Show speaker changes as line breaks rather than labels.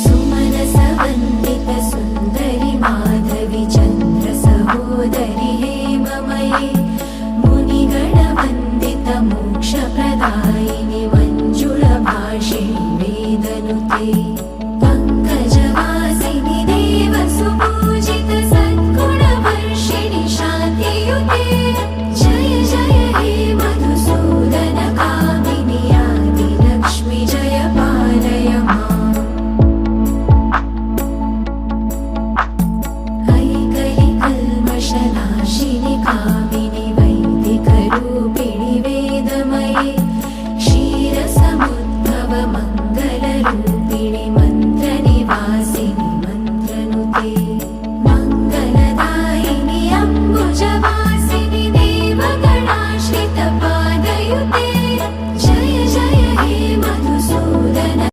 सुमनसवन्दित सुन्दरि माधवि चन्द्र सहोदरि हेममये मुनिगणवन्दित मोक्षप्रदायिनि मञ्जुळभाषिणि वेदनुते पङ्कजवासिनि देवसुपूजित सद्गुणवर्षिणि शान्तियुते जय जय हे मधुसूदन कामिनि आदिलक्ष्मि जय पालय माम् ऐकलिकल्मषनाशिनि कामिनि वैदिकरूपिणि वेदमये क्षीरसमुद्भव मङ्गलरूपिणि